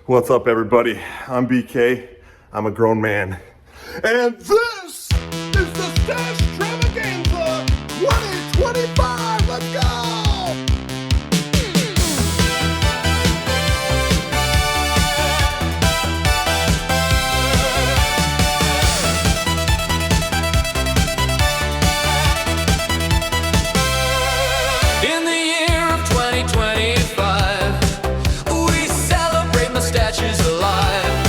What's up, everybody? I'm BK. I'm a grown man. And this is the Stachestravaganza 2025. Let's go! In the year of 2025, we celebrate mustaches alive.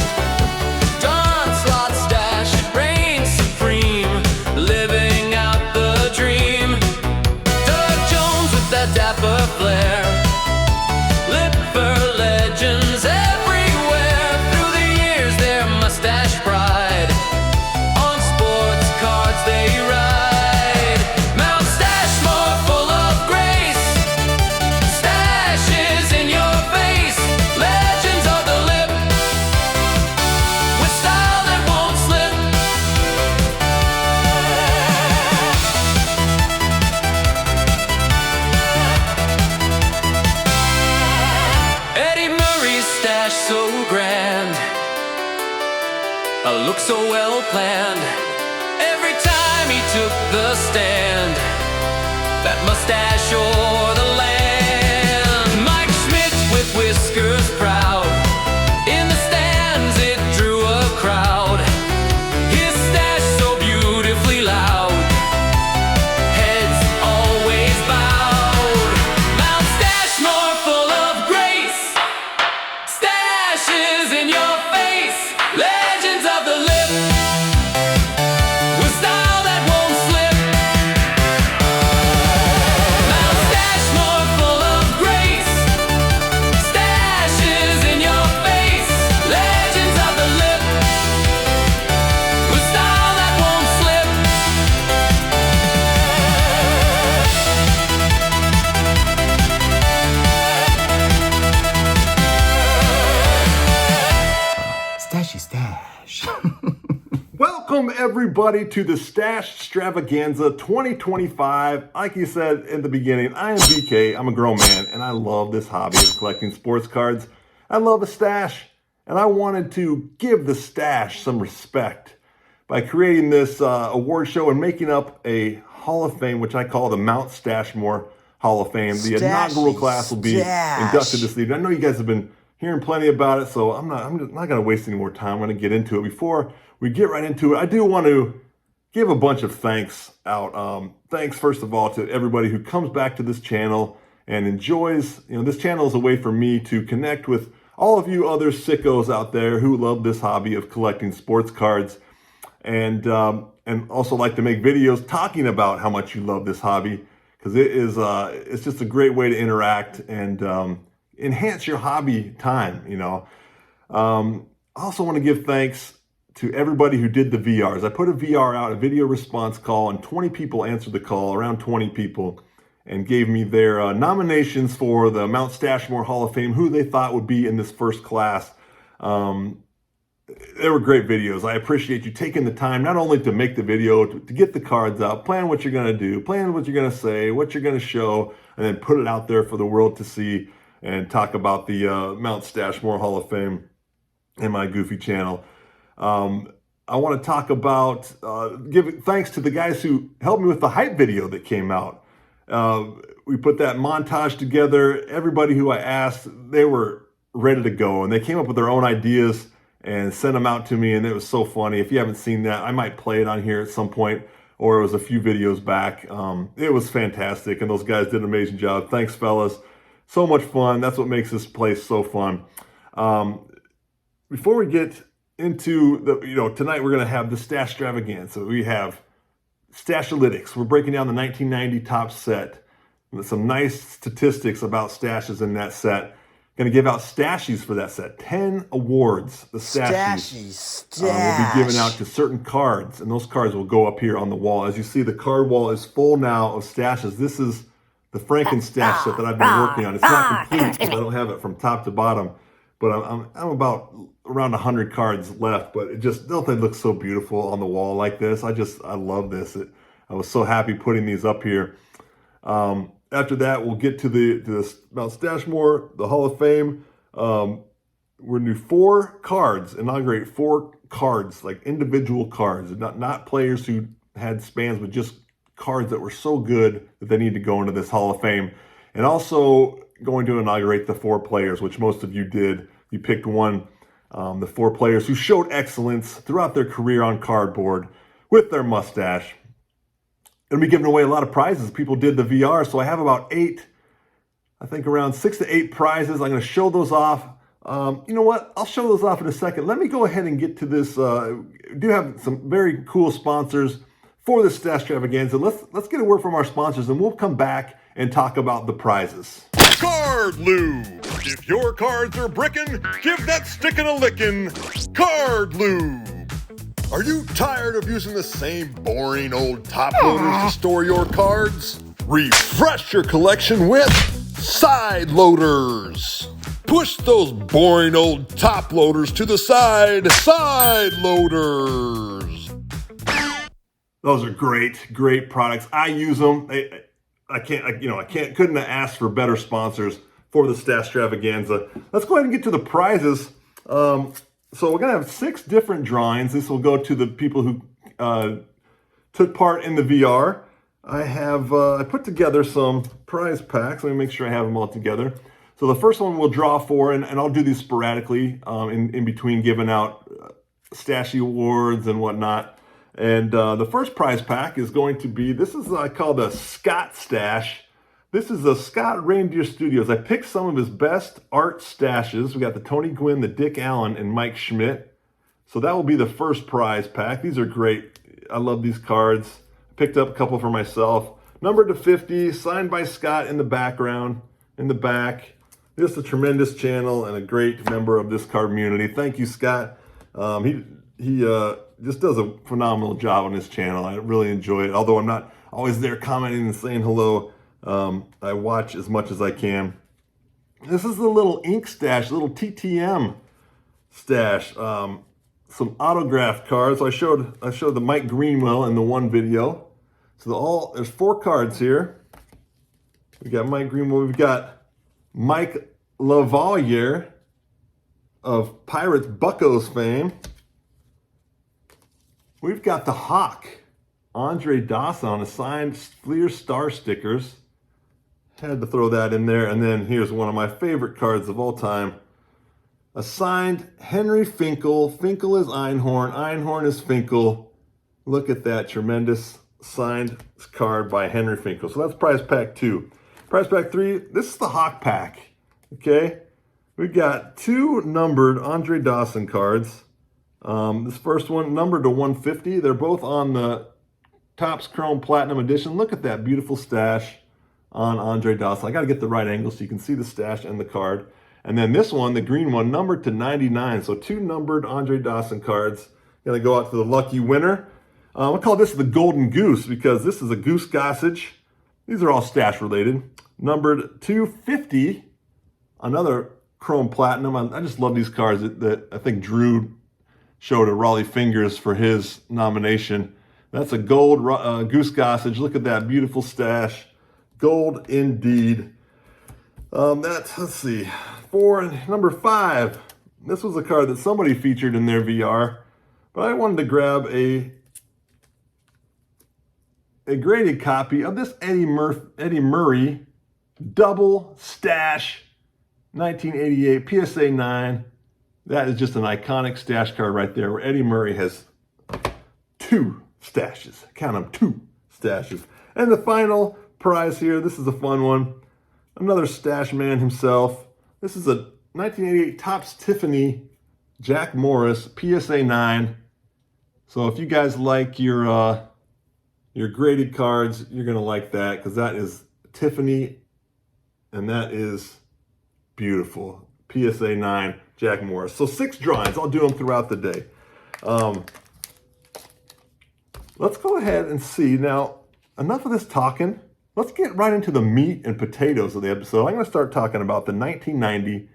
Don Slot Stache reigns supreme, living out the dream. Doug Jones with that dapper flair, lip for legends everywhere. Through the years, their mustache pride. On sports cards they ride. Mount Stachemore full of grace, stashes in your face, legends of the lip, with style that won't slip. Eddie Murray's stash so grand, a look so well planned. Every time he took the stand, that mustache o'er the land. Mike Schmidt with whiskers proud, in the stands it drew a crowd. His stash so beautifully loud, heads always bowed. Mount Stachemore full of grace, stashes in your face, legends of the lip, with style that won't slip. Mount Stachemore full of grace, stashes in your face, legends of the lip, with style that won't slip. Stashy stash. Welcome, everybody, to the Stachestravaganza 2025. Like you said in the beginning, I am BK. I'm a grown man, and I love this hobby of collecting sports cards. I love a stash, and I wanted to give the stash some respect by creating this award show and making up a Hall of Fame, which I call the Mount Stachemore Hall of Fame. The inaugural class will be inducted this evening. I know you guys have been hearing plenty about it, so I'm not going to waste any more time. I'm going to get into it. Before we get right into it, I do want to give a bunch of thanks out. Thanks, first of all, to everybody who comes back to this channel and enjoys. This channel is a way for me to connect with all of you other sickos out there who love this hobby of collecting sports cards, and also like to make videos talking about how much you love this hobby, because it's just a great way to interact and enhance your hobby time. I also want to give thanks to everybody who did the VRs. I put a VR out, a video response call, and 20 people answered the call, around 20 people, and gave me their nominations for the Mount Stachemore Hall of Fame, who they thought would be in this first class. They were great videos. I appreciate you taking the time not only to make the video, to get the cards out, plan what you're going to do, plan what you're going to say, what you're going to show, and then put it out there for the world to see and talk about the Mount Stachemore Hall of Fame in my goofy channel. I want to talk about giving thanks to the guys who helped me with the hype video that came out. We put that montage together. Everybody who I asked, they were ready to go, and they came up with their own ideas and sent them out to me, and it was so funny. If you haven't seen that, I might play it on here at some point, or it was a few videos back. It was fantastic, and those guys did an amazing job. Thanks, fellas. So much fun. That's what makes this place so fun. Before we get into tonight we're going to have the Stachestravaganza. We have Stachetistics. We're breaking down the 1990 top set with some nice statistics about stashes in that set. Going to give out stashes for that set. 10 awards. The stashes will be given out to certain cards, and those cards will go up here on the wall. As you see, the card wall is full now of stashes. This is the Frankenstash set that I've been working on. It's not complete because I don't have it from top to bottom, but I'm about around 100 cards left. But don't they look so beautiful on the wall like this? I love this. I was so happy putting these up here. After that, we'll get to the Mount Stachemore, the Hall of Fame. we're gonna do 4 cards, inaugurate 4 cards, like individual cards, not players who had spans, but just cards that were so good that they need to go into this Hall of Fame. And also going to inaugurate the 4 players, which most of you did. You picked one, the 4 players who showed excellence throughout their career on cardboard with their mustache. Going to be giving away a lot of prizes. People did the VR, so I have about 8, I think around 6 to 8 prizes. I'm going to show those off. You know what? I'll show those off in a second. Let me go ahead and get to this. We do have some very cool sponsors for this Stachestravaganza. Let's get a word from our sponsors, and we'll come back and talk about the prizes. Card Lube. If your cards are brickin', give that stickin' a lickin'. Card Lube. Are you tired of using the same boring old top loaders to store your cards? Refresh your collection with side loaders. Push those boring old top loaders to the side. Side loaders. Those are great products. I use them. Couldn't have asked for better sponsors for the Stachestravaganza. Let's go ahead and get to the prizes. So we're gonna have 6 different drawings. This will go to the people who took part in the VR. I put together some prize packs. Let me make sure I have them all together. So the first one we'll draw for, and I'll do these sporadically in between giving out Stachey Awards and whatnot. And the first prize pack is going to be, this is I call the Scott Stash. This is the Scott Reindeer Studios. I picked some of his best art stashes. We got the Tony Gwynn, the Dick Allen, and Mike Schmidt. So that will be the first prize pack. These are great. I love these cards. I picked up a couple for myself. Numbered to 50, signed by Scott in the background, in the back. Just a tremendous channel and a great member of this card community. Thank you, Scott. He just does a phenomenal job on his channel. I really enjoy it. Although I'm not always there commenting and saying hello, I watch as much as I can. This is the little ink stash, little TTM stash. Some autographed cards. I showed the Mike Greenwell in the one video. So there's 4 cards here. We got Mike Greenwell. We've got Mike Lavalier of Pirates Buccos fame. We've got the Hawk, Andre Dawson, on assigned Fleer Star stickers. Had to throw that in there. And then here's one of my favorite cards of all time. Assigned Henry Finkel. Finkel is Einhorn. Einhorn is Finkel. Look at that tremendous signed card by Henry Finkel. So that's prize pack 2. Prize pack 3, this is the Hawk pack. Okay? We've got 2 numbered Andre Dawson cards. This first one numbered to 150. They're both on the Topps Chrome Platinum Edition. Look at that beautiful stash on Andre Dawson. I got to get the right angle so you can see the stash and the card. And then this one, the green one, numbered to 99. So 2 numbered Andre Dawson cards. Going to go out to the lucky winner. I'll call this the Golden Goose because this is a Goose Gossage. These are all stash related. Numbered 250. Another Chrome Platinum. I just love these cards that I think Drew showed at Raleigh Fingers for his nomination. That's a gold Goose Gossage. Look at that beautiful stash. Gold indeed. Let's see. Number 5. This was a card that somebody featured in their VR, but I wanted to grab a graded copy of this Eddie Murray double stash 1988 PSA 9. That is just an iconic stash card right there where Eddie Murray has 2 stashes. Count them, 2 stashes. And the final prize here, this is a fun one. Another stash man himself. This is a 1988 Topps Tiffany Jack Morris PSA 9. So if you guys like your graded cards, you're going to like that because that is Tiffany and that is beautiful. PSA 9 Jack Morris. So 6 drawings. I'll do them throughout the day. Let's go ahead and see. Now, enough of this talking. Let's get right into the meat and potatoes of the episode. I'm going to start talking about the 1990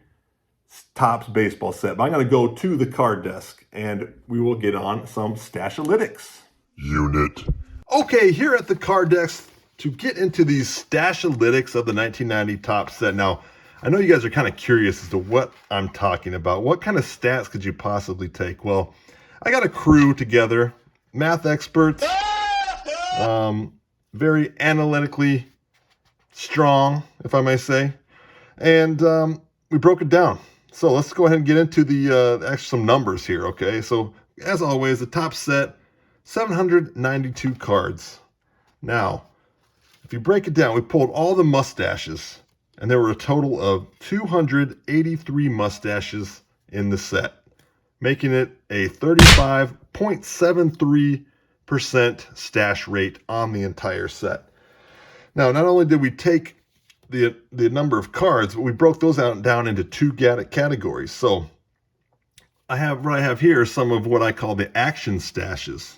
Topps baseball set. But I'm going to go to the card desk and we will get on some Stachetistics. Unit. Okay, here at the card desk to get into these Stachetistics of the 1990 Topps set. Now, I know you guys are kind of curious as to what I'm talking about. What kind of stats could you possibly take? Well, I got a crew together, math experts, very analytically strong, if I may say, and we broke it down. So let's go ahead and get into the actual some numbers here, okay? So as always, the top set, 792 cards. Now, if you break it down, we pulled all the mustaches, and there were a total of 283 mustaches in the set, making it a 35.73% stash rate on the entire set. Now, not only did we take the number of cards, but we broke those out down into two categories. So I have here some of what I call the action stashes.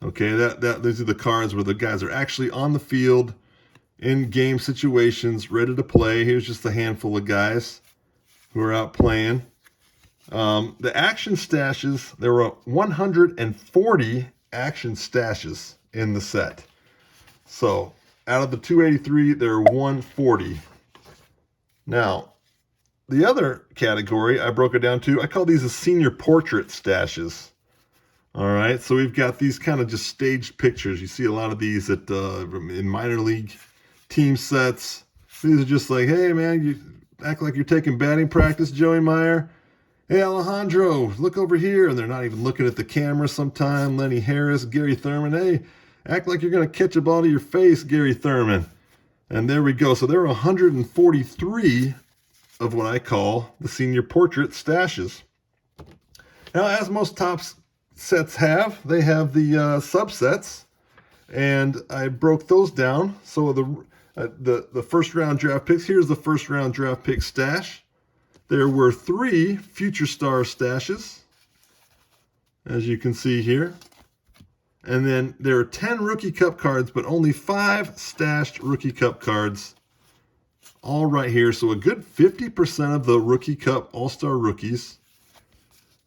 Okay, these are the cards where the guys are actually on the field in game situations, ready to play. Here's just a handful of guys who are out playing. The action stashes, there were 140 action stashes in the set. So out of the 283, there are 140. Now, the other category I broke it down to, I call these the senior portrait stashes. All right, so we've got these kind of just staged pictures. You see a lot of these in minor league team sets. These are just like, hey man, you act like you're taking batting practice, Joey Meyer. Hey Alejandro, look over here. And they're not even looking at the camera sometime. Lenny Harris, Gary Thurman. Hey, act like you're going to catch a ball to your face, Gary Thurman. And there we go. So there are 143 of what I call the senior portrait stashes. Now, as most top sets have, they have the subsets. And I broke those down. So the first round draft picks, here's the first round draft pick stash. There were 3 future star stashes, as you can see here. And then there are 10 rookie cup cards, but only 5 stashed rookie cup cards. All right here. So a good 50% of the rookie cup all-star rookies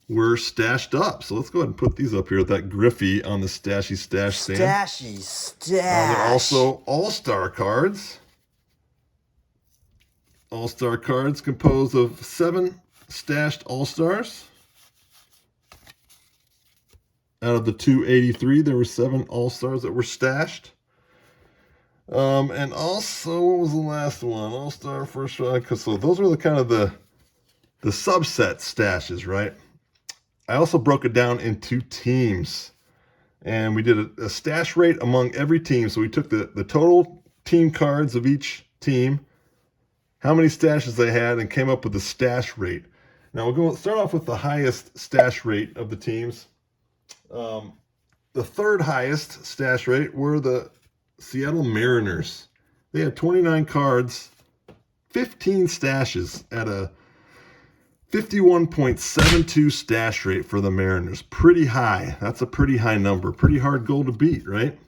were stashed up. So let's go ahead and put these up here with that Griffey on the Stashy Stash stand. Stashy stash. There are also all-star cards. All-star cards composed of 7 stashed all-stars. Out of the 283, there were 7 all-stars that were stashed. And also, what was the last one? All-star first round. So those were the kind of the subset stashes, right? I also broke it down into teams. And we did a stash rate among every team. So we took the total team cards of each team, how many stashes they had, and came up with the stash rate. Now we're going to start off with the highest stash rate of the teams. The third highest stash rate were the Seattle Mariners. They had 29 cards, 15 stashes at a 51.72 stash rate for the Mariners. Pretty high. That's a pretty high number. Pretty hard goal to beat, right?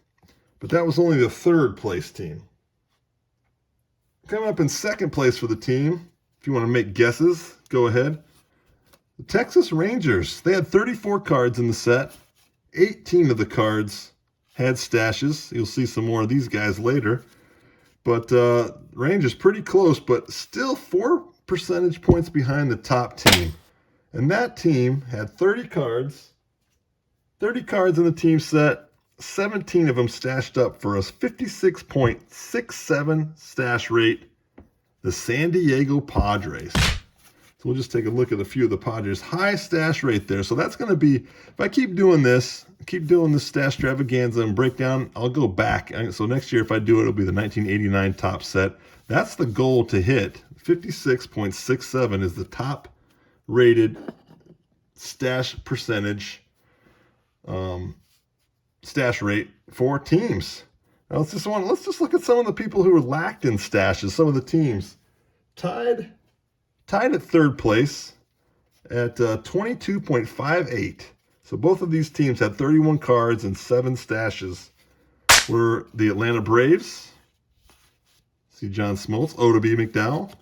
But that was only the third place team. Coming up in second place for the team, if you want to make guesses, go ahead. The Texas Rangers. They had 34 cards in the set. 18 of the cards had stashes. You'll see some more of these guys later. But Rangers pretty close, but still 4 percentage points behind the top team. And that team had 30 cards. 30 cards in the team set. 17 of them stashed up for a 56.67 stash rate. The San Diego Padres. So we'll just take a look at a few of the Padres. High stash rate there. So that's going to be, if I keep doing this Stachestravaganza and breakdown, I'll go back. So next year, if I do it, it'll be the 1989 top set. That's the goal to hit. 56.67 is the top rated stash percentage, stash rate for teams. Now let's just look at some of the people who were lacked in stashes. Some of the teams tied at third place at 22.58. So both of these teams had 31 cards and 7 stashes. Were the Atlanta Braves. See John Smoltz, Oda B. McDowell.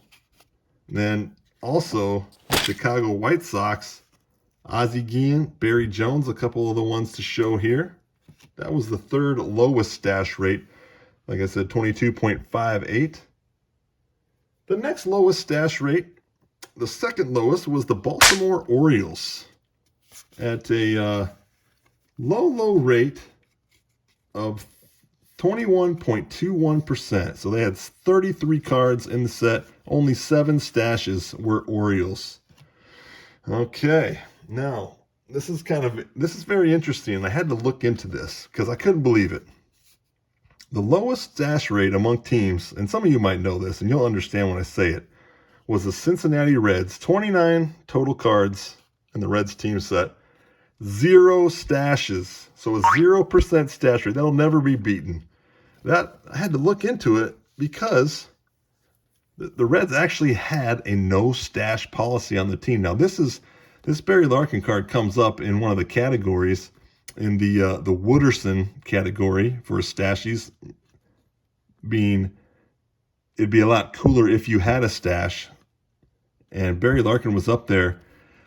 And then also Chicago White Sox, Ozzie Guillen, Barry Jones, a couple of the ones to show here. That was the third lowest stash rate. Like I said, 22.58. The next lowest stash rate, the second lowest, was the Baltimore Orioles at a low rate of 21.21%. So they had 33 cards in the set. Only 7 stashes were Orioles. Okay, now this is very interesting. I had to look into this because I couldn't believe it. The lowest stash rate among teams, and some of you might know this, and you'll understand when I say it, was the Cincinnati Reds. 29 total cards in the Reds team set. 0 stashes. So a 0% stash rate. That'll never be beaten. That I had to look into it because the Reds actually had a no stash policy on the team. Now this Barry Larkin card comes up in one of the categories, in the Wooderson category for stashies, it'd be a lot cooler if you had a stash, and Barry Larkin was up there.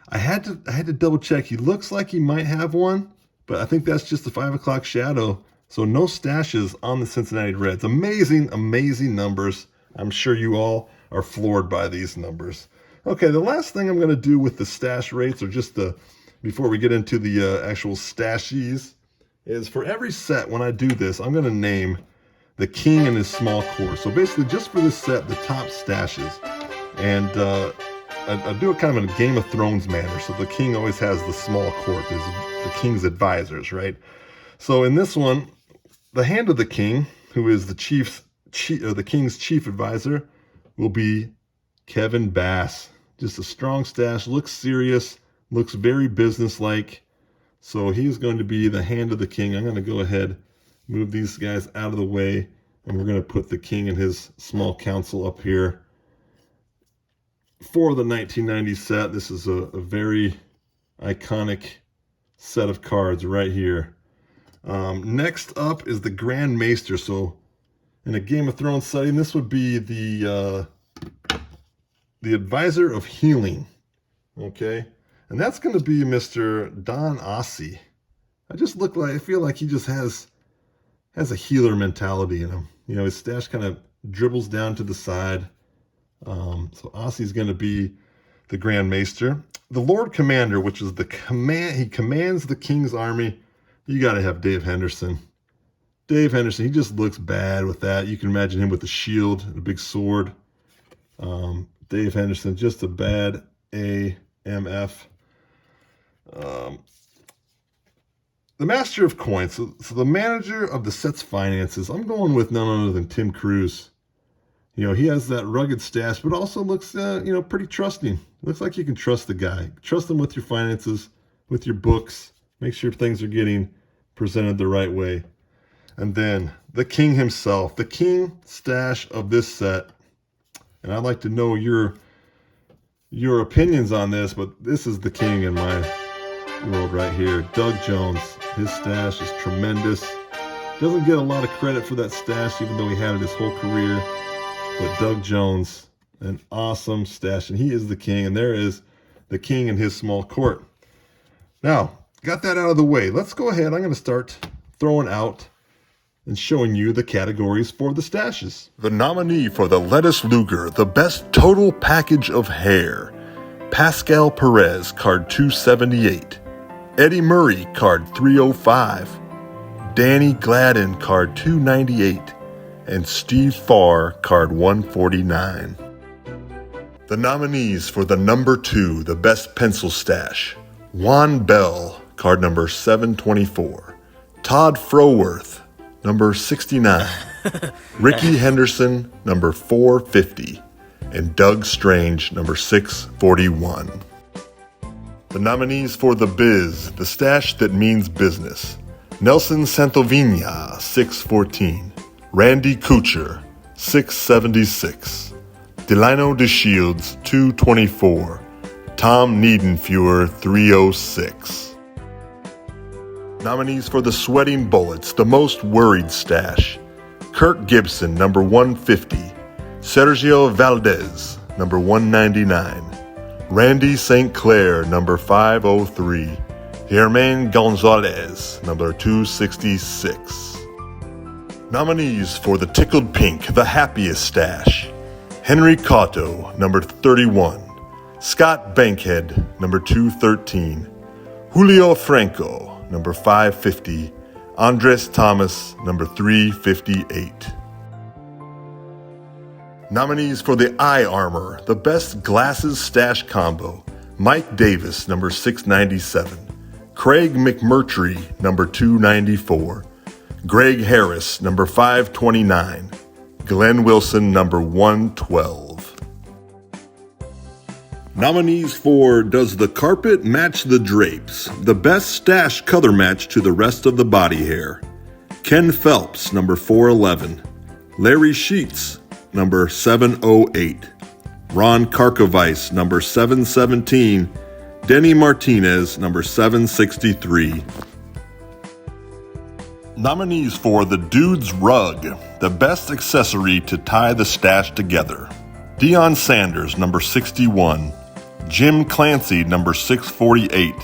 I had to double check. He looks like he might have one, but I think that's just the 5 o'clock shadow. So no stashes on the Cincinnati Reds. Amazing numbers. I'm sure you all are floored by these numbers. Okay, the last thing I'm going to do with the stash rates, or just before we get into the actual stashies, is for every set when I do this, I'm going to name the king and his small court. So basically, just for this set, the top stashes. And I do it kind of in a Game of Thrones manner. So the king always has the small court, is the king's advisors, right? So in this one, the hand of the king, who is the king's chief advisor, will be Kevin Bass. Just a strong stash, looks serious, looks very businesslike. So he's going to be the hand of the king. I'm going to go ahead, move these guys out of the way, and we're going to put the king and his small council up here. For the 1990 set, this is a very iconic set of cards right here. Next up is the Grand Maester. So in a Game of Thrones setting, this would be the advisor of healing. Okay, and that's going to be Mr. Don Ossie. I feel like he just has a healer mentality in him. You know, his stash kind of dribbles down to the side. So Ossie's going to be the Grand Maester. The Lord Commander, which is he commands the King's army. You got to have Dave Henderson. Dave Henderson, he just looks bad with that. You can imagine him with a shield and a big sword. Dave Henderson, just a bad AMF. The Master of Coins. So the manager of the set's finances. I'm going with none other than Tim Cruz. You know, he has that rugged stash, but also looks, pretty trusting. Looks like you can trust the guy. Trust him with your finances, with your books. Make sure things are getting presented the right way. And then the king himself, the king stash of this set. And I'd like to know your opinions on this, but this is the king in my world right here. Doug Jones. His stash is tremendous. Doesn't get a lot of credit for that stash, even though he had it his whole career. But Doug Jones, an awesome stash, and he is the king, and there is the king and his small court. Now, got that out of the way. Let's go ahead. I'm going to start throwing out and showing you the categories for the stashes. The nominee for the Lettuce Luger, the best total package of hair. Pascal Perez, card 278. Eddie Murray, card 305. Danny Gladden, card 298. And Steve Farr, card 149. The nominees for the number 2, the best pencil stash. Juan Bell, card number 724. Todd Froworth, number 69. Ricky Henderson, number 450. And Doug Strange, number 641. The nominees for the Biz, the stash that means business. Nelson Santovina, 614. Randy Kuchar, 676. Delino DeShields, 224. Tom Niedenfuhr, 306. Nominees for the Sweating Bullets, the most worried stash. Kirk Gibson, number 150. Sergio Valdez, number 199. Randy St. Clair, number 503. Germain Gonzalez, number 266. Nominees for the Tickled Pink, the happiest stash. Henry Cotto, number 31. Scott Bankhead, number 213. Julio Franco, number 550. Andres Thomas, number 358. Nominees for the Eye Armor, the Best Glasses Stash Combo. Mike Davis, number 697. Craig McMurtry, number 294. Greg Harris, number 529. Glenn Wilson, number 112. Nominees for Does the Carpet Match the Drapes? The Best Stash Color Match to the Rest of the Body Hair. Ken Phelps, number 411. Larry Sheets, number 708. Ron Karkovice, number 717. Denny Martinez, number 763. Nominees for The Dude's Rug, the best accessory to tie the stash together. Deion Sanders, number 61. Jim Clancy, number 648.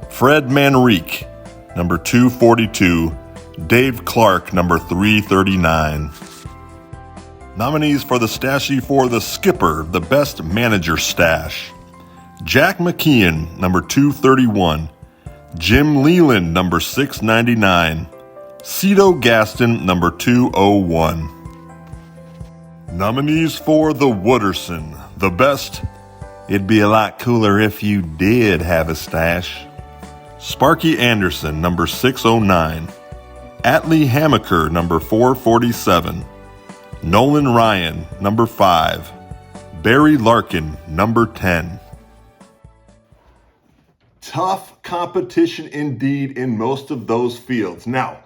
Fred Manrique, number 242. Dave Clark, number 339. Nominees for the Stachey for the Skipper, the best manager stash. Jack McKeon, number 231. Jim Leland, number 699. Cito Gaston, number 201. Nominees for the Wooderson, the best. It'd be a lot cooler if you did have a stash. Sparky Anderson, number 609. Atlee Hamaker, number 447. Nolan Ryan, number 5. Barry Larkin, number 10. Tough competition indeed in most of those fields. Now,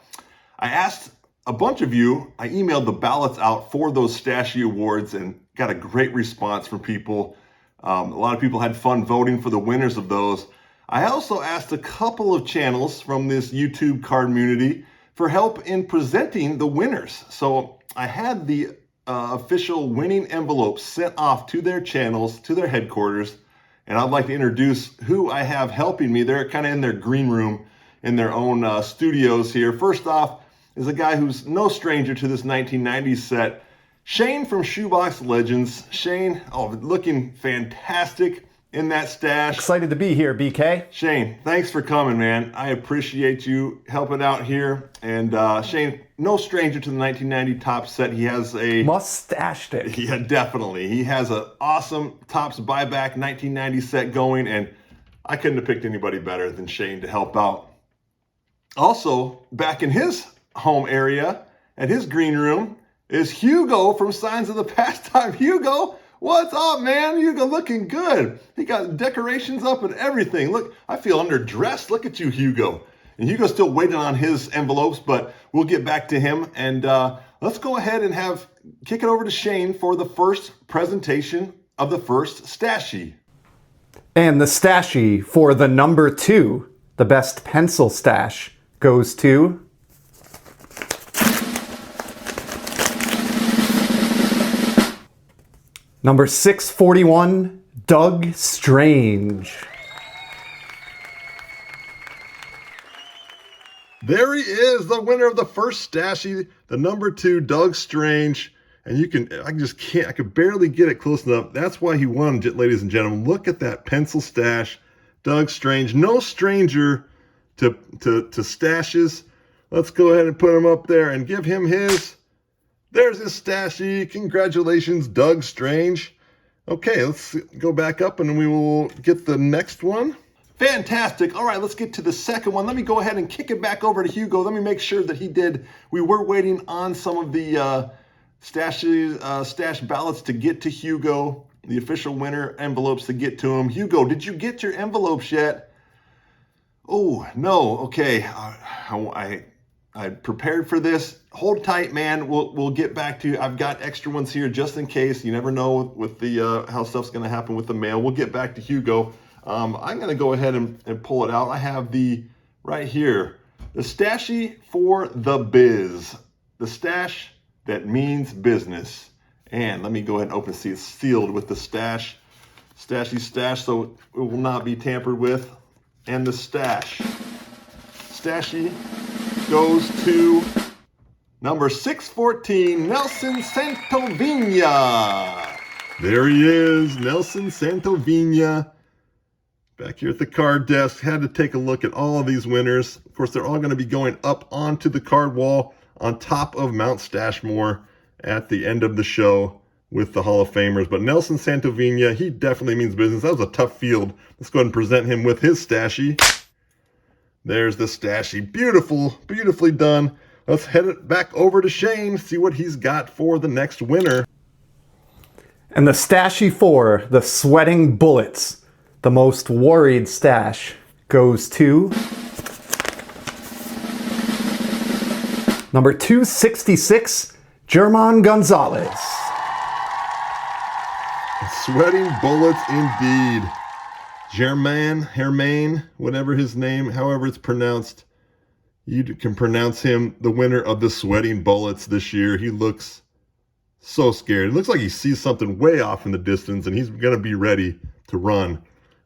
I asked a bunch of you, I emailed the ballots out for those Stachey Awards and got a great response from people. A lot of people had fun voting for the winners of those. I also asked a couple of channels from this YouTube card community for help in presenting the winners. So I had the official winning envelopes sent off to their channels, to their headquarters, and I'd like to introduce who I have helping me. They're kind of in their green room, in their own studios here. First off is a guy who's no stranger to this 1990s set, Shane from Shoebox Legends. Shane, looking fantastic in that stash. Excited to be here, BK. Shane, thanks for coming, man. I appreciate you helping out here. And Shane, no stranger to the 1990 Topps set. He has a... Must-stashed it. Yeah, definitely. He has an awesome Topps buyback 1990 set going, and I couldn't have picked anybody better than Shane to help out. Also, back in his home area, at his green room, is Hugo from Signs of the Pastime. Hugo, what's up, man? Hugo looking good. He got decorations up and everything. Look, I feel underdressed. Look at you, Hugo. And Hugo's still waiting on his envelopes, but we'll get back to him. And let's go ahead and kick it over to Shane for the first presentation of the first Stachey. And the Stachey for the number 2, the best pencil stash, goes to... number 641, Doug Strange. There he is, the winner of the first Stachey, the number 2, Doug Strange. And I could barely get it close enough. That's why he won, ladies and gentlemen. Look at that pencil stash, Doug Strange. No stranger to stashes. Let's go ahead and put him up there and give him his. There's his Stachey. Congratulations, Doug Strange. Okay, let's go back up and we will get the next one. Fantastic. All right, let's get to the second one. Let me go ahead and kick it back over to Hugo. Let me make sure that we were waiting on some of the stash ballots to get to Hugo, the official winner envelopes to get to him. Hugo, did you get your envelopes yet? Oh, no. Okay. I prepared for this. Hold tight, man. We'll get back to you. I've got extra ones here just in case. You never know with the how stuff's going to happen with the mail. We'll get back to Hugo. I'm going to go ahead and pull it out. I have right here, the Stachey for the biz. The stash that means business. And let me go ahead and open, see it's sealed with the Stachey stash, so it will not be tampered with. And the Stachey goes to number 614, Nelson Santovina. There he is, Nelson Santovina. Back here at the card desk, had to take a look at all of these winners. Of course, they're all going to be going up onto the card wall on top of Mount Stachemore at the end of the show with the Hall of Famers. But Nelson Santovina, he definitely means business. That was a tough field. Let's go ahead and present him with his Stachey. There's the Stachey. Beautiful, beautifully done. Let's head it back over to Shane, see what he's got for the next winner. And the Stachey for the Sweating Bullets, the most worried stash, goes to number 266, German Gonzalez. Sweating bullets indeed. Hermain, whatever his name, however it's pronounced. You can pronounce him the winner of the Sweating Bullets this year. He looks so scared. It looks like he sees something way off in the distance and he's going to be ready to run.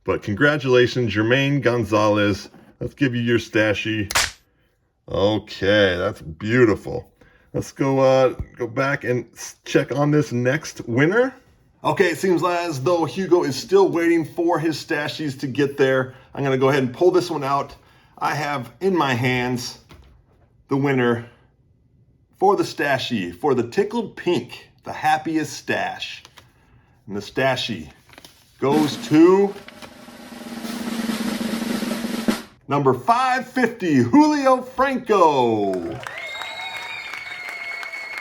But congratulations, Germain Gonzalez. Let's give you your Stachey. Okay, that's beautiful. Let's go back and check on this next winner. Okay, it seems as though Hugo is still waiting for his Stacheys to get there. I'm going to go ahead and pull this one out. I have in my hands the winner for the Stachey, for the Tickled Pink, the happiest stash. And the Stachey goes to number 550, Julio Franco.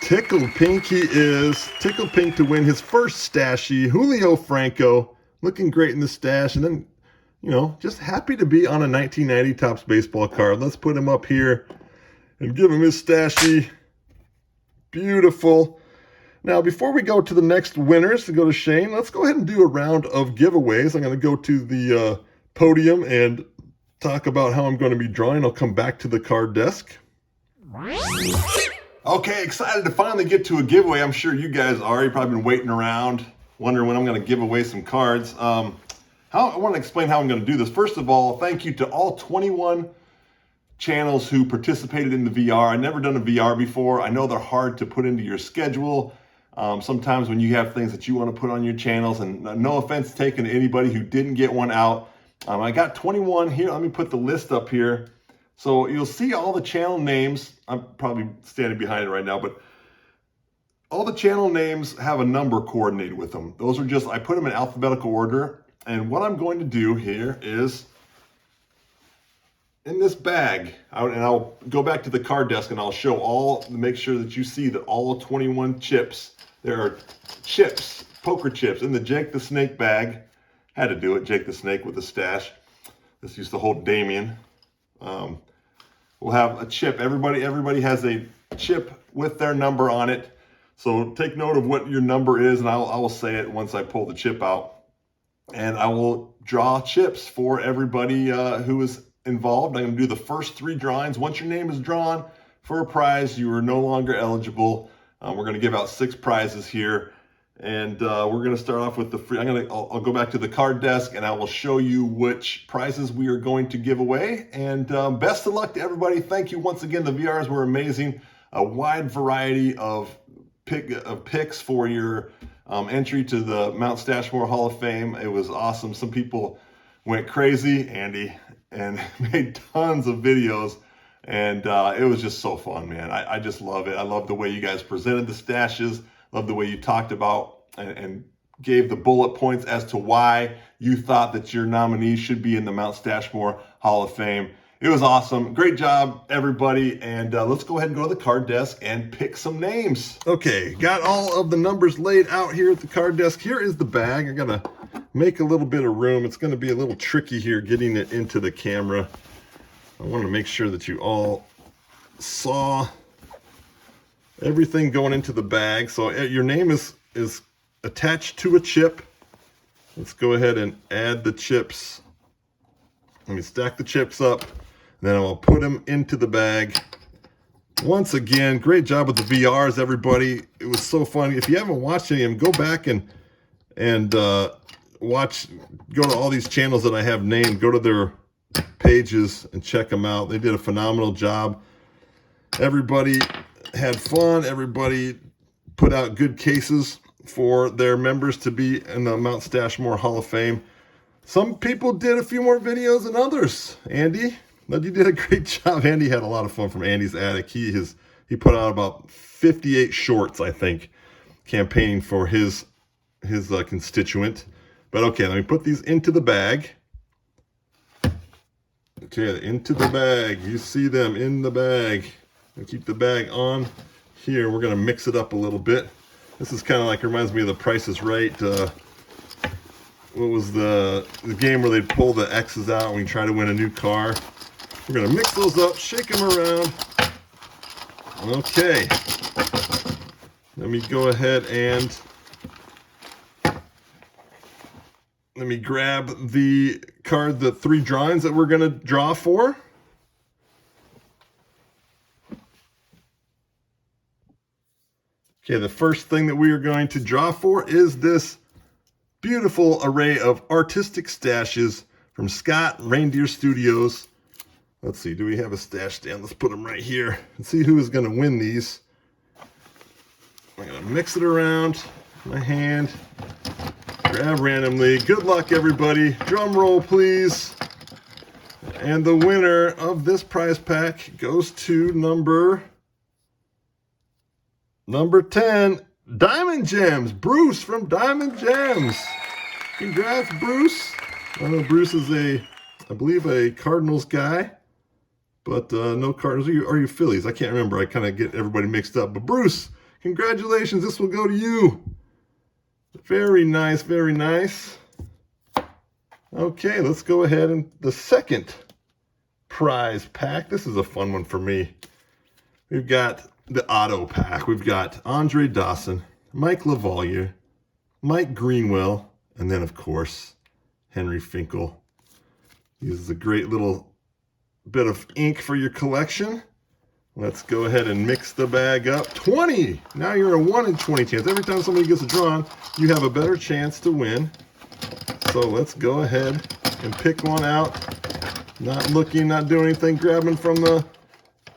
Tickled Pink he is. Tickled Pink to win his first Stachey. Julio Franco looking great in the stash. And then, you know, just happy to be on a 1990 Topps baseball card. Let's put him up here and give him his Stachey. Beautiful. Now, before we go to the next winners, to go to Shane, let's go ahead and do a round of giveaways. I'm going to go to the podium and talk about how I'm going to be drawing. I'll come back to the card desk. Okay, excited to finally get to a giveaway. I'm sure you guys are. You've probably been waiting around, wondering when I'm going to give away some cards. I want to explain how I'm going to do this. First of all, thank you to all 21 channels who participated in the VR. I've never done a VR before. I know they're hard to put into your schedule. Sometimes when you have things that you want to put on your channels, and no offense taken to anybody who didn't get one out. I got 21 here. Let me put the list up here. So you'll see all the channel names. I'm probably standing behind it right now, but all the channel names have a number coordinated with them. Those are just, I put them in alphabetical order. And what I'm going to do here is, in this bag, I'll go back to the card desk and I'll show all, make sure that you see that all 21 chips, there are chips, poker chips in the Jake the Snake bag. Had to do it, Jake the Snake with a stash. This used to hold Damien. We'll have a chip. Everybody has a chip with their number on it. So take note of what your number is, and I will say it once I pull the chip out. And I will draw chips for everybody who is involved. I'm going to do the first 3 drawings. Once your name is drawn for a prize, you are no longer eligible. We're going to give out 6 prizes here. And we're going to start off with the free. I'll go back to the card desk and I will show you which prizes we are going to give away. And best of luck to everybody. Thank you once again. The VRs were amazing. A wide variety of picks for your entry to the Mount Stachemore Hall of Fame. It was awesome. Some people went crazy, Andy, and made tons of videos. And it was just so fun, man. I just love it. I love the way you guys presented the stashes. Love the way you talked about and gave the bullet points as to why you thought that your nominee should be in the Mount Stachemore Hall of Fame. It was awesome. Great job, everybody. And let's go ahead and go to the card desk and pick some names. Okay, got all of the numbers laid out here at the card desk. Here is the bag. I got to make a little bit of room. It's going to be a little tricky here getting it into the camera. I want to make sure that you all saw everything going into the bag. So your name is attached to a chip. Let's go ahead and add the chips. Let me stack the chips up. Then I'll put them into the bag. Once again, great job with the VRs, everybody. It was so fun. If you haven't watched any of them, go back and watch. Go to all these channels that I have named. Go to their pages and check them out. They did a phenomenal job. Everybody had fun. Everybody put out good cases for their members to be in the Mount Stachemore Hall of Fame. Some people did a few more videos than others. Andy, but you did a great job. Andy had a lot of fun from Andy's Attic. He put out about 58 shorts, I think, campaigning for his constituent. But okay, let me put these into the bag. Okay, into the bag. You see them in the bag. And keep the bag on here. We're gonna mix it up a little bit. This is kind of like, reminds me of The Price is Right. What was the game where they'd pull the X's out when you try to win a new car? We're gonna mix those up, shake them around. Okay. Let me go ahead and let me grab the card, the 3 drawings that we're gonna draw for. Okay, the first thing that we are going to draw for is this beautiful array of artistic stashes from Scott Reindeer Studios. Let's see, do we have a stash stand? Let's put them right here and see who is going to win these. I'm going to mix it around my hand, grab randomly. Good luck, everybody. Drum roll, please. And the winner of this prize pack goes to number 10, Diamond Gems. Bruce from Diamond Gems. Congrats, Bruce. I know Bruce is I believe a Cardinals guy, but no Cardinals. Are you Phillies? I can't remember. I kind of get everybody mixed up. But Bruce, congratulations. This will go to you. Very nice, very nice. Okay, let's go ahead and the second prize pack. This is a fun one for me. We've got the auto pack. We've got Andre Dawson, Mike LaValliere, Mike Greenwell, and then, of course, Henry Finkel. This is a great little bit of ink for your collection. Let's go ahead and mix the bag up. 20! Now you're a 1 in 20 chance. Every time somebody gets a drawn, you have a better chance to win. So let's go ahead and pick one out. Not looking, not doing anything, grabbing from the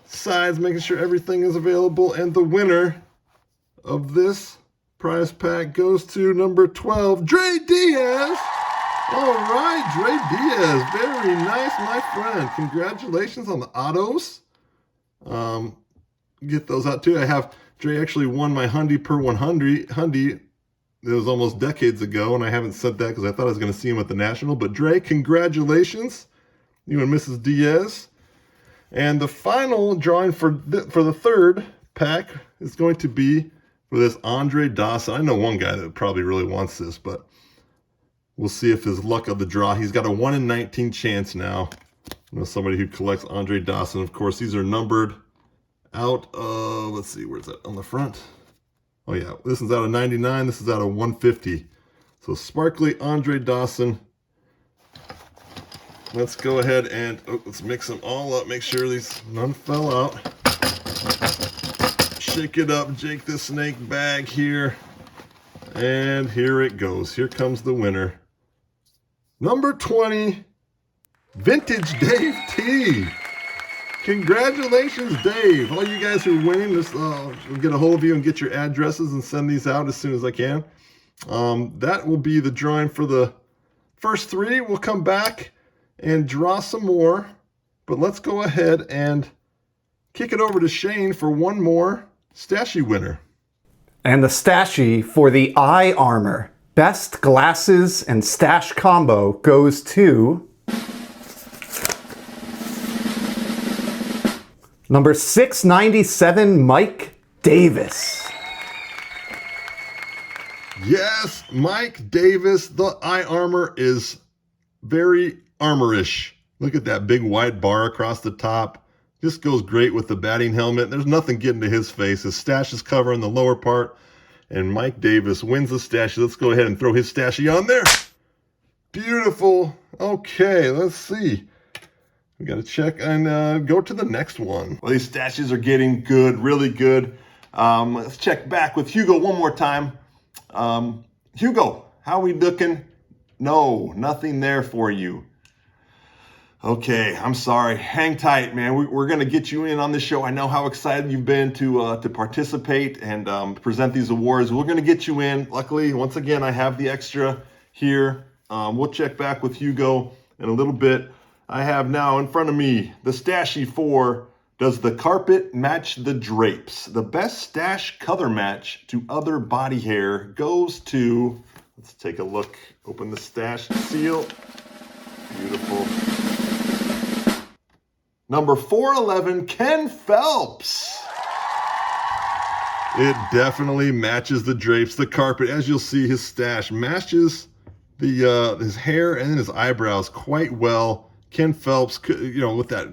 sides, making sure everything is available. And the winner of this prize pack goes to number 12, Dre Diaz. All right, Dre Diaz. Very nice, my friend. Congratulations on the autos. Get those out too. I have Dre actually won my Hundy per 100. Hundy, it was almost decades ago, and I haven't said that because I thought I was going to see him at the National. But Dre, congratulations, you and Mrs. Diaz. And the final drawing for the third pack is going to be for this Andre Dawson. I know one guy that probably really wants this, but we'll see if his luck of the draw. He's got a 1 in 19 chance now. I know somebody who collects Andre Dawson. Of course, these are numbered out of, let's see, where's that on the front? Oh yeah, this is out of 99. This is out of 150. So sparkly Andre Dawson. Let's go ahead and let's mix them all up. Make sure none fell out. Shake it up, Jake the Snake bag here. And here it goes. Here comes the winner. Number 20, Vintage Dave T. Congratulations, Dave. All you guys who are winning, just get a hold of you and get your addresses and send these out as soon as I can. That will be the drawing for the first 3. We'll come back and draw some more. But let's go ahead and kick it over to Shane for one more Stachey winner. And the Stachey for the eye armor, best glasses and stash combo goes to number 697, Mike Davis. Yes, Mike Davis. The eye armor is very armorish. Look at that big white bar across the top. Just goes great with the batting helmet. There's nothing getting to his face. His stash is covering the lower part. And Mike Davis wins the Stachey. Let's go ahead and throw his Stachey on there. Beautiful. Okay, let's see. We got to check and go to the next one. Well, these Stacheys are getting good, really good. Let's check back with Hugo one more time. Hugo, how are we looking? No, nothing there for you. Okay, I'm sorry. Hang tight, man. We're going to get you in on this show. I know how excited you've been to participate and present these awards. We're going to get you in. Luckily, once again, I have the extra here. We'll check back with Hugo in a little bit. I have now in front of me the Stachey 4. Does the carpet match the drapes? The best stash color match to other body hair goes to, let's take a look. Open the stash seal. Beautiful. Number 411, Ken Phelps. It definitely matches the drapes, the carpet. As you'll see, his stash matches his hair and his eyebrows quite well. Ken Phelps, with that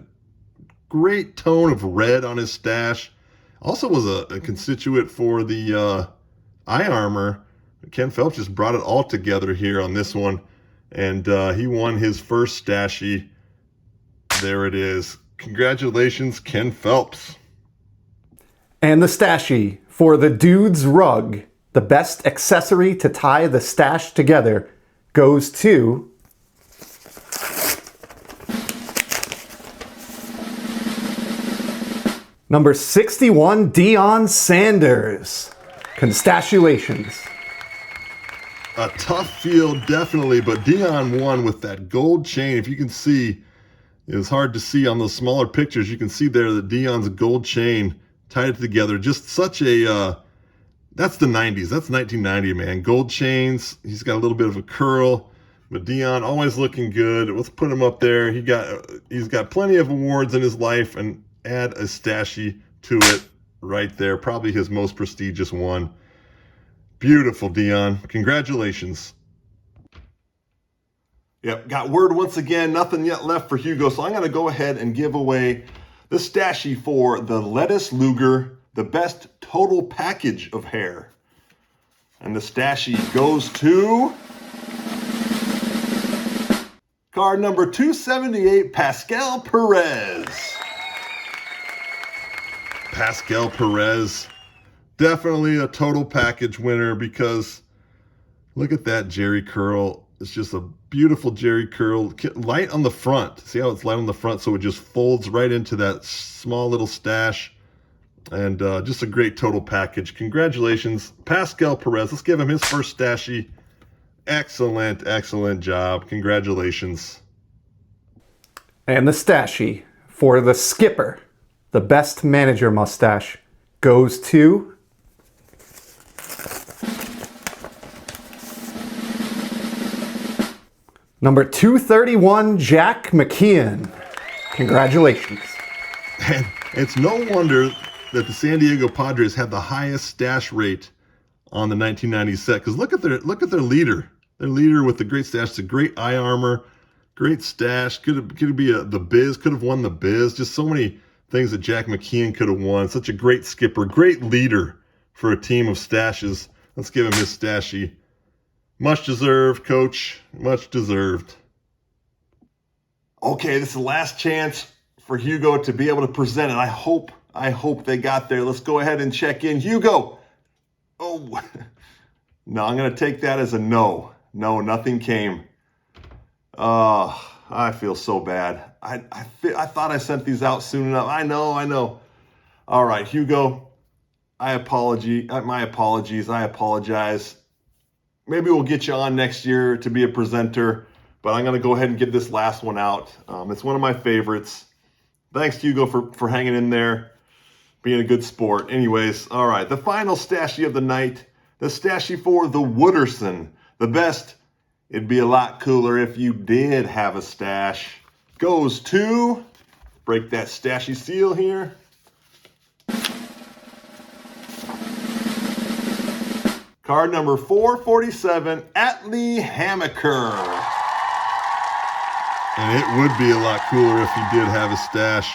great tone of red on his stash. Also was a constituent for the eye armor. Ken Phelps just brought it all together here on this one. And he won his first Stachey. There it is. Congratulations, Ken Phelps. And the Stachey for the dude's rug, the best accessory to tie the stash together, goes to number 61, Deion Sanders. Constatulations. A tough field, definitely, but Deion won with that gold chain. If you can see, it was hard to see on those smaller pictures. You can see there that Deion's gold chain tied it together. Just such a, that's the 90s. That's 1990, man. Gold chains. He's got a little bit of a curl, but Deion always looking good. Let's put him up there. He's got plenty of awards in his life, and add a Stachey to it right there. Probably his most prestigious one. Beautiful, Deion. Congratulations. Yep, got word once again, nothing yet left for Hugo, so I'm going to go ahead and give away the Stachey for the Lettuce Luger, the best total package of hair. And the Stachey goes to card number 278, Pascal Perez. Pascal Perez, definitely a total package winner because look at that Jerry curl. It's just a beautiful Jerry curl, light on the front. See how it's light on the front, so it just folds right into that small little stash. And just a great total package. Congratulations, Pascal Perez. Let's give him his first Stachey. Excellent, excellent job. Congratulations. And the Stachey for the skipper, the best manager mustache, goes to number 231, Jack McKeon. Congratulations. And it's no wonder that the San Diego Padres had the highest stash rate on the 1990 set, because look at their leader. Their leader with the great stash, the great eye armor, great stash. Could be the Biz, could have won the Biz. Just so many things that Jack McKeon could have won. Such a great skipper, great leader for a team of stashes. Let's give him his Stachey. Much deserved, Coach. Much deserved. Okay, this is the last chance for Hugo to be able to present it. I hope they got there. Let's go ahead and check in. Hugo. Oh, no, I'm going to take that as a no. No, nothing came. I feel so bad. I thought I sent these out soon enough. I know. All right, Hugo, my apologies. I apologize. Maybe we'll get you on next year to be a presenter, but I'm going to go ahead and get this last one out. It's one of my favorites. Thanks, Hugo, for hanging in there, being a good sport. Anyways, all right, the final Stachey of the night, the Stachey for the Wooderson. The best, it'd be a lot cooler if you did have a stash, goes to, break that Stachey seal here. Card number 447, Atlee Hammaker. And it would be a lot cooler if you did have a stash.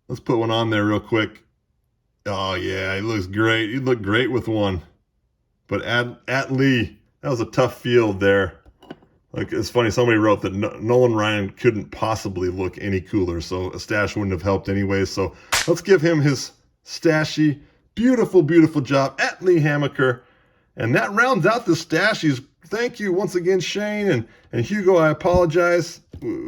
Let's put one on there real quick. Oh yeah, he looks great. He looked great with one. But Atlee, that was a tough field there. Like, it's funny, somebody wrote that Nolan Ryan couldn't possibly look any cooler, so a stash wouldn't have helped anyway. So let's give him his Stachey. Beautiful, beautiful job, Atlee Hammaker. And that rounds out the Stachey's thank you once again, Shane and Hugo. I apologize.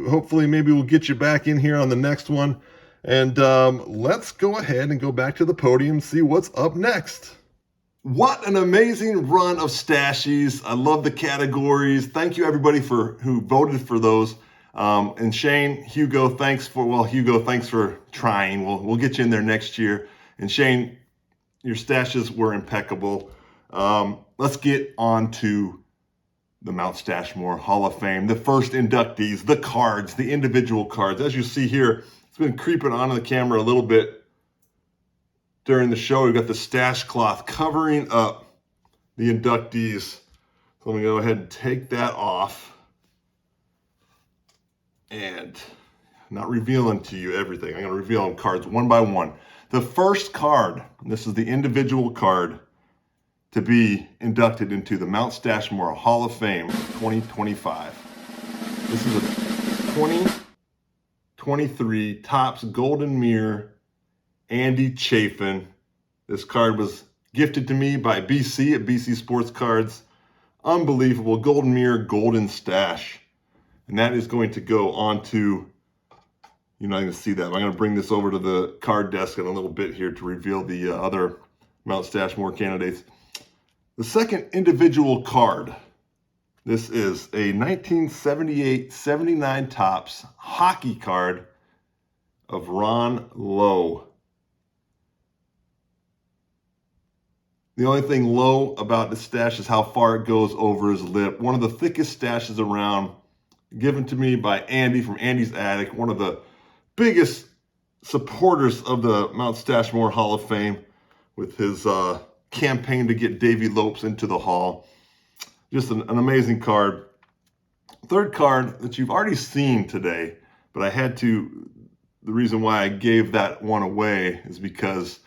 Hopefully, maybe we'll get you back in here on the next one. And let's go ahead and go back to the podium and see what's up next. What an amazing run of stashes. I love the categories. Thank you everybody who voted for those. And Shane, Hugo, thanks for trying. We'll get you in there next year. And Shane, your stashes were impeccable. Let's get on to the Mount Stachemore Hall of Fame, the first inductees, the cards, the individual cards. As you see here, it's been creeping onto the camera a little bit during the show. We've got the stash cloth covering up the inductees. So let me go ahead and take that off. And not revealing to you everything. I'm going to reveal them cards one by one. The first card, this is the individual card to be inducted into the Mount Stachemore Hall of Fame 2025. This is a 2023 Topps Golden Mirror Andy Chafin. This card was gifted to me by BC at BC Sports Cards. Unbelievable Golden Mirror Golden Stash. And that is going to go on to, you're not going to see that. I'm going to bring this over to the card desk in a little bit here to reveal the other Mount Stachemore candidates. The second individual card. This is a 1978-79 Topps hockey card of Ron Lowe. The only thing low about the stash is how far it goes over his lip. One of the thickest stashes around, given to me by Andy from Andy's Attic, one of the biggest supporters of the Mount Stachemore Hall of Fame with his campaign to get Davy Lopes into the hall. Just an amazing card. Third card that you've already seen today, but I had to, the reason why I gave that one away is because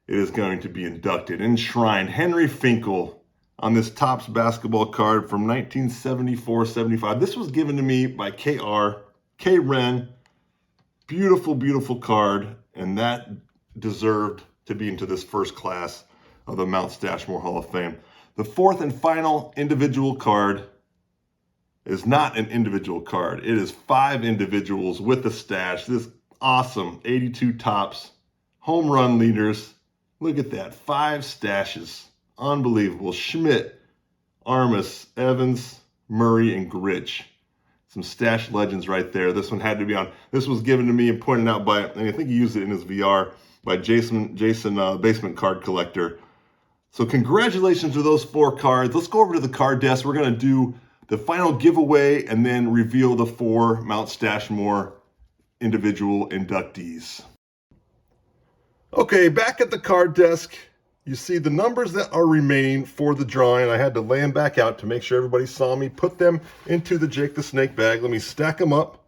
it is going to be inducted, enshrined. Henry Finkel on this Topps basketball card from 1974-75. This was given to me by K.R. K. Wren. Beautiful, beautiful card, and that deserved to be into this first class of the Mount Stachemore Hall of Fame. The fourth and final individual card is not an individual card. It is 5 individuals with a stash. This awesome 82 Topps home run leaders. Look at that, 5 stashes. Unbelievable. Schmidt, Armas, Evans, Murray, and Grich. Some stash legends right there. This one had to be on. This was given to me and pointed out by, and I think he used it in his VR, by Jason, Basement Card Collector. So congratulations to those 4 cards. Let's go over to the card desk. We're going to do the final giveaway and then reveal the 4 Mount Stachemore individual inductees. Okay, back at the card desk, you see the numbers that are remaining for the drawing. I had to lay them back out to make sure everybody saw me put them into the Jake the Snake bag. Let me stack them up.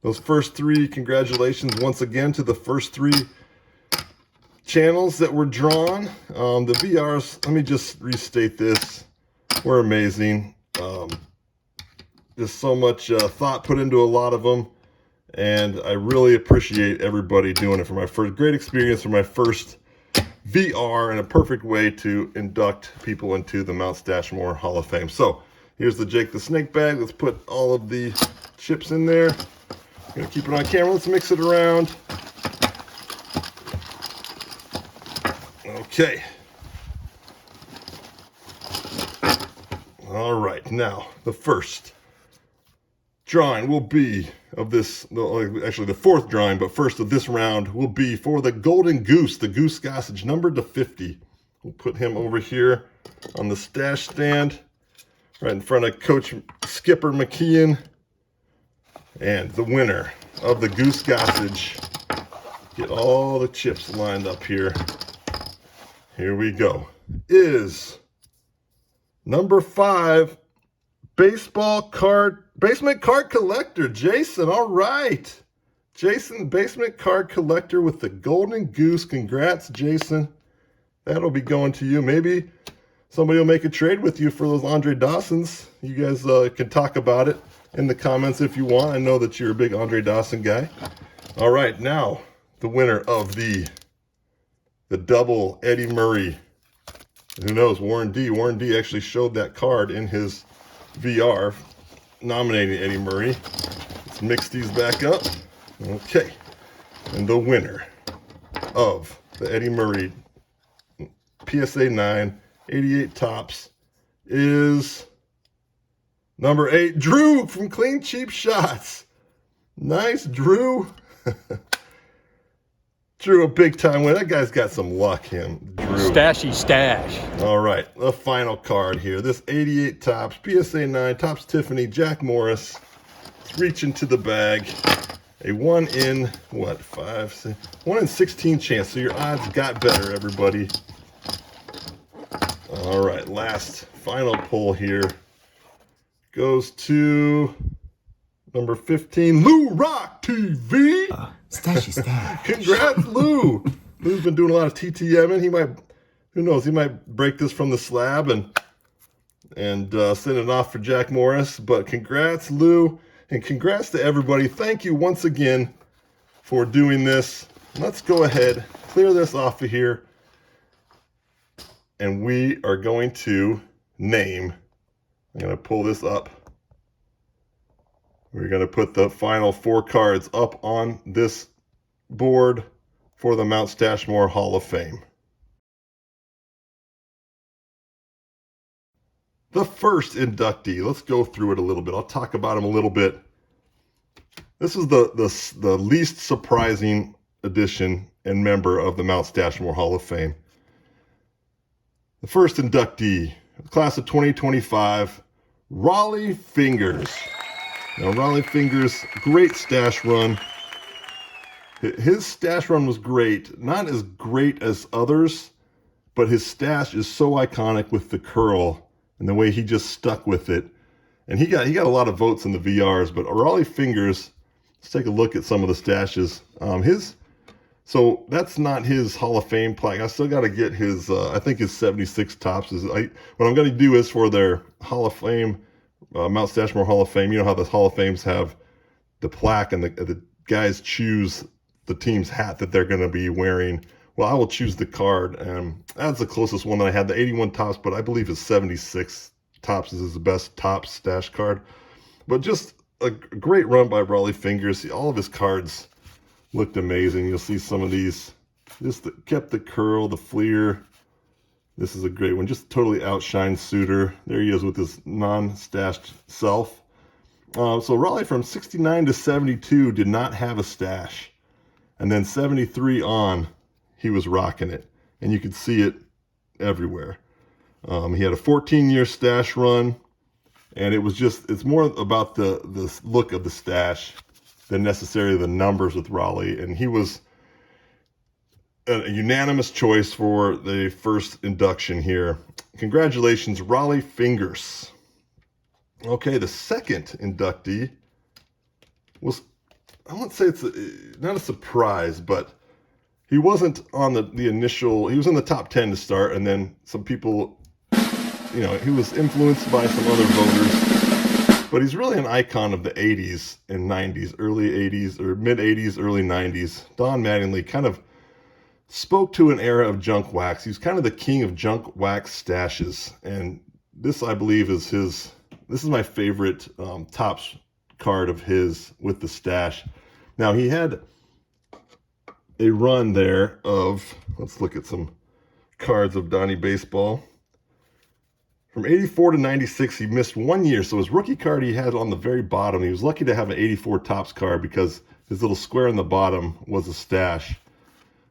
Those first 3, congratulations once again to the first 3 channels that were drawn. The VRs, let me just restate this, were amazing. Just so much thought put into a lot of them, and I really appreciate everybody doing it for my first great experience, for my first VR, and a perfect way to induct people into the Mount Stachemore Hall of Fame. So here's the Jake the Snake bag. Let's put all of the chips in there. I'm gonna keep it on camera. Let's mix it around. Okay. All right, now the first drawing will be of this, actually the 4th drawing, but first of this round will be for the Golden Goose, the Goose Gossage, numbered to 50. We'll put him over here on the stash stand, right in front of Coach Skipper McKeon. And the winner of the Goose Gossage, get all the chips lined up here. Here we go. Is number 5, Basement Card Collector, Jason. All right. Jason, Basement Card Collector with the Golden Goose. Congrats, Jason. That'll be going to you. Maybe somebody will make a trade with you for those Andre Dawsons. You guys can talk about it in the comments if you want. I know that you're a big Andre Dawson guy. All right, now the winner of the double Eddie Murray Who knows? Warren D actually showed that card in his VR, nominating Eddie Murray. Let's mix these back up. Okay. And the winner of the Eddie Murray PSA 9 88 Topps is number 8, Drew from Clean Cheap Shots. Nice, Drew. Drew, a big time win. That guy's got some luck, him. Drew. Stachey stash. All right, the final card here. This 88 Topps, PSA 9, Topps Tiffany, Jack Morris. It's reaching to the bag. A 1 in, what, 5, 6, 1 in 16 chance. So your odds got better, everybody. All right, last, final pull here. Goes to number 15, Lou Rock TV. Stachey Stash. Congrats, Lou. Lou's been doing a lot of TTMing. He might, who knows, he might break this from the slab and send it off for Jack Morris. But congrats, Lou, and congrats to everybody. Thank you once again for doing this. Let's go ahead, clear this off of here, and we are going to name. I'm going to pull this up. We're going to put the final 4 cards up on this board for the Mount Stachemore Hall of Fame. The first inductee, let's go through it a little bit. I'll talk about him a little bit. This is the least surprising addition and member of the Mount Stachemore Hall of Fame. The first inductee, class of 2025, Raleigh Fingers. Now, Raleigh Fingers, great stash run. His stash run was great. Not as great as others, but his stash is so iconic with the curl and the way he just stuck with it. And he got a lot of votes in the VRs, but Raleigh Fingers, let's take a look at some of the stashes. So that's not his Hall of Fame plaque. I still got to get his, I think his 76 Topps. What I'm going to do is for their Hall of Fame, Mount Stachemore Hall of Fame, you know how the Hall of Fames have the plaque and the guys choose the team's hat that they're going to be wearing. Well, I will choose the card, and that's the closest one that I had, the 81 Topps, but I believe his 76 Topps is his best Topps stash card. But just a great run by Raleigh Fingers. All of his cards looked amazing. You'll see some of these, just kept the curl, the fleer. This is a great one. Just totally outshined Suitor. There he is with his non-stashed self. So Raleigh from 69 to 72 did not have a stash. And then 73 on, he was rocking it. And you could see it everywhere. He had a 14-year stash run. And it's more about the look of the stash than necessarily the numbers with Raleigh. And he was a unanimous choice for the first induction here. Congratulations, Raleigh Fingers. Okay, the second inductee was, I won't say it's not a surprise, but he wasn't on the initial, he was in the top 10 to start, and then some people, he was influenced by some other voters, but he's really an icon of the 80s and 90s, early 80s or mid 80s, early 90s. Don Mattingly kind of spoke to an era of junk wax. He's kind of the king of junk wax stashes. And this, I believe, is this is my favorite Topps card of his with the stash. Now, he had a run there of, let's look at some cards of Donnie Baseball. From 84 to 96, he missed 1 year. So his rookie card he had on the very bottom. He was lucky to have an 84 Topps card because his little square in the bottom was a stash.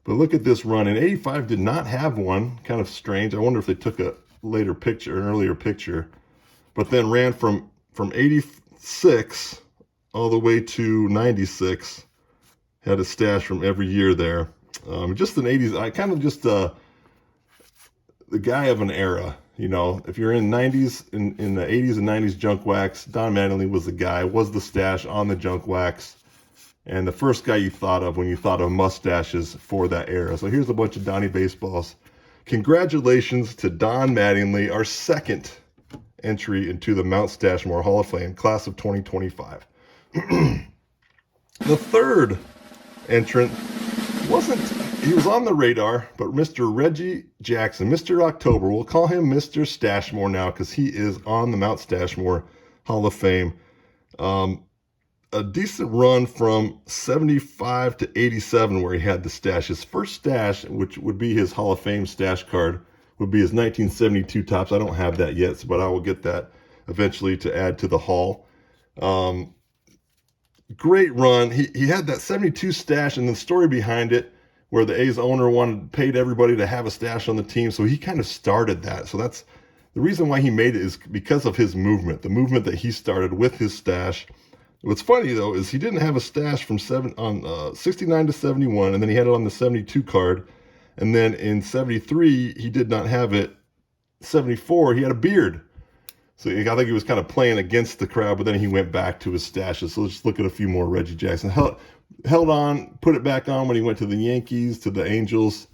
But look at this run. In 85 did not have one. Kind of strange. I wonder if they took a later picture, an earlier picture. But then ran from 86 all the way to 96. Had a stash from every year there. Just an 80s. I kind of just the guy of an era. If you're in 90s, in the 80s and 90s junk wax, Don Mattingly was the guy, was the stash on the junk wax. And the first guy you thought of when you thought of mustaches for that era. So here's a bunch of Donnie Baseballs. Congratulations to Don Mattingly, our second entry into the Mount Stachemore Hall of Fame, class of 2025. The third entrant wasn't he was on the radar, but Mr. Reggie Jackson, Mr. October, we'll call him Mr. Stachemore now because he is on the Mount Stachemore Hall of Fame. A decent run from 75 to 87 where he had the stash. His first stash, which would be his Hall of Fame stash card, would be his 1972 tops. I don't have that yet, but I will get that eventually to add to the Hall. Great run. He had that 72 stash, and the story behind it where the A's owner paid everybody to have a stash on the team. So he kind of started that. So that's the reason why he made it, is because of his movement, the movement that he started with his stash. What's funny though is he didn't have a stash from 69 to 71, and then he had it on the 72 card, and then in 73 he did not have it. 74 he had a beard. So I think he was kind of playing against the crowd, but then he went back to his stashes. So let's just look at a few more. Reggie Jackson held on, put it back on when he went to the Yankees, to the Angels,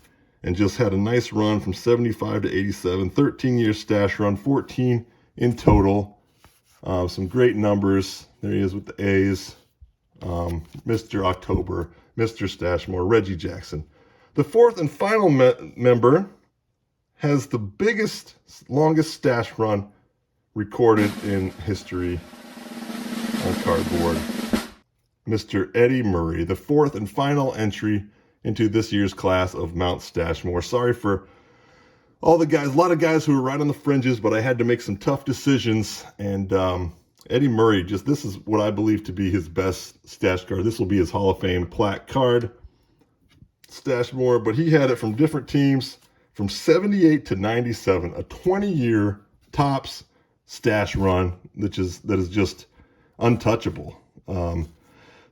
and just had a nice run from 75 to 87. 13-year stash run, 14 in total. Some great numbers. There he is with the A's. Mr. October, Mr. Stachemore, Reggie Jackson. The fourth and final member has the biggest, longest stash run recorded in history on cardboard. Mr. Eddie Murray, the fourth and final entry into this year's class of Mount Stachemore. Sorry for all the guys, a lot of guys who were right on the fringes, but I had to make some tough decisions. And Eddie Murray, this is what I believe to be his best stash card. This will be his Hall of Fame plaque card, Stachemore, but he had it from different teams from 78 to 97, a 20-year tops stash run that is just untouchable.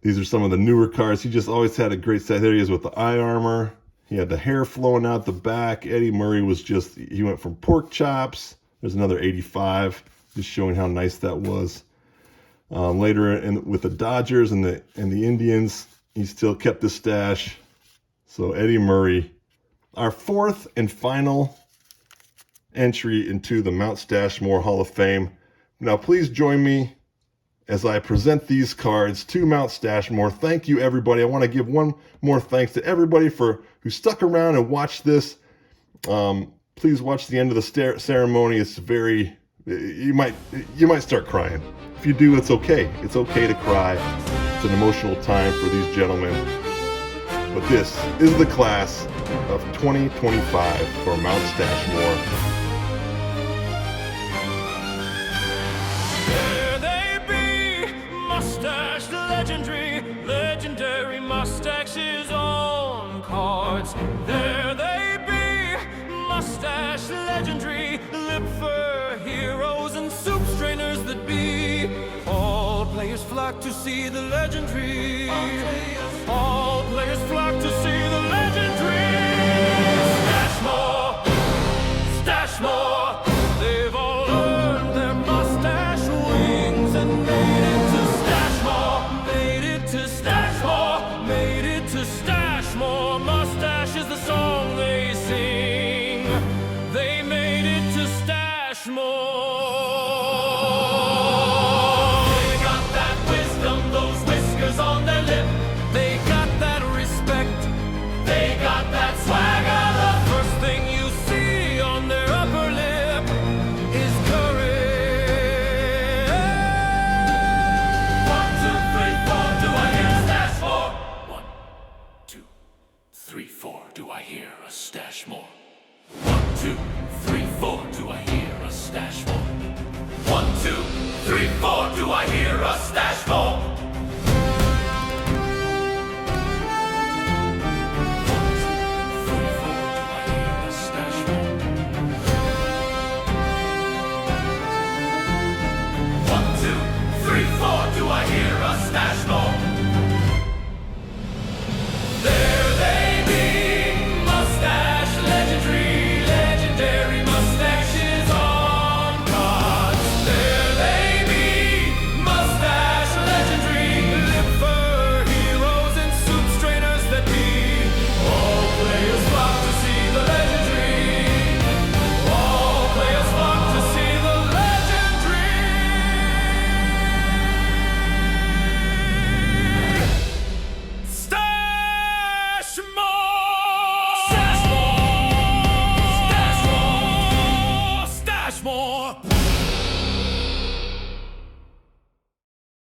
These are some of the newer cards. He just always had a great set. There he is with the eye armor. He had the hair flowing out the back. Eddie Murray he went from pork chops. There's another 85, just showing how nice that was. Later with the Dodgers and the Indians, he still kept the stash. So Eddie Murray, our fourth and final entry into the Mount Stachemore Hall of Fame. Now please join me as I present these cards to Mount Stachemore. Thank you, everybody. I want to give one more thanks to everybody who stuck around and watched this. Please watch the end of the ceremony. It's you might start crying. If you do, it's okay. It's okay to cry. It's an emotional time for these gentlemen. But this is the class of 2025 for Mount Stachemore. Legendary mustaches on cards. There they be, mustache legendary, lip fur heroes and soup strainers that be. All players flock to see the legendary. All players flock to see